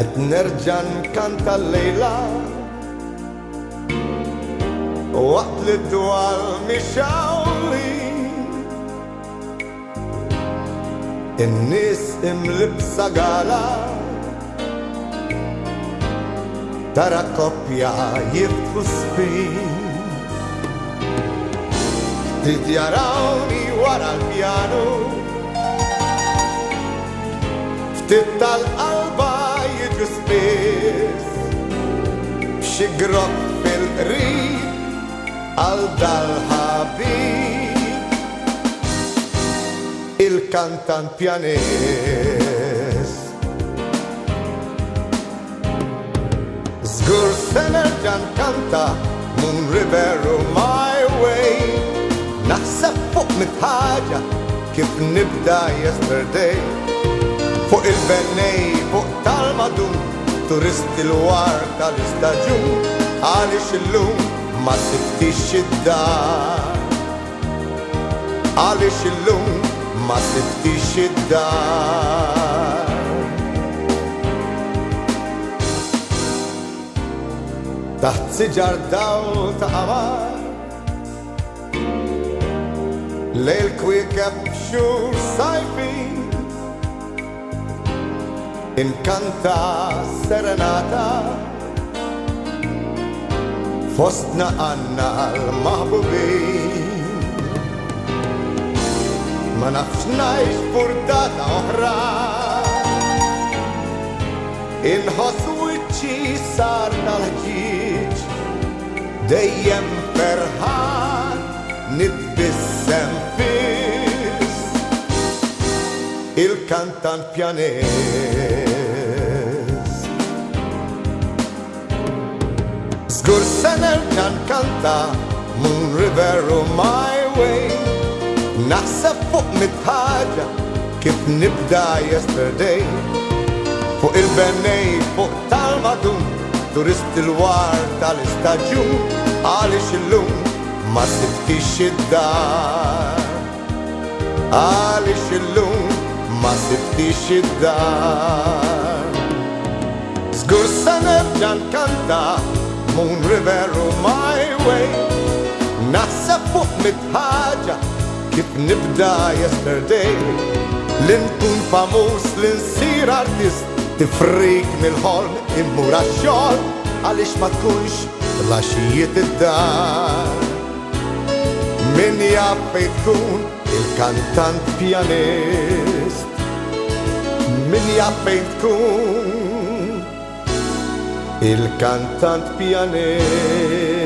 qed nerġa' nkanta l-lejla waqt li d-dwal mixawli in-nies imlibsa gala tara koppja jiftħu spin ftit jarawni wara l-pjanu ftit tal-qalba jiġu spiss b'xi grok fil-qrib għal dal-ħabib il-kantant pjanist żgur se nerġa' nkanta Moon River u My Way naħseb fuq mit-ħaġa kif nibda yesterday fuq il-bennej fuq tal-madun turisti l-war tal-istaġun għaliex illum ma siftix id-dar għaliex illum ma siftix id-dar taħt siġar dawl ta' qamar lejl kwiekeb xhur sajfin inkanta serenata fostna għanna l-maħbubin ma nafx ngħix burdata oħra inħoss wiċċi sar tal-ħġieġ dejjem ferħan nitbissem fis il-kantant pjanist żgur se nerġa' nkanta Moon River u My Way naħseb fuq mit-ħaġa kif nibda yesterday fuq il-bennej fuq tal-madun turisti l-war tal-istaġun għaliex illum ma siftix id-dar għaliex illum ma siftix id-dar żgur se nerġa' nkanta Moon River u My Way naħseb fuq mit-ħaġa kif nibda yesterday li nkun famuż li nsir artist tifrik mill-ħolm immur għax-xogħol għaliex ma tkunx fl-għaxijiet id-dar min jaf fejn tkun il-kantant pjanist min jaf fejn tkun il-kantant pjanist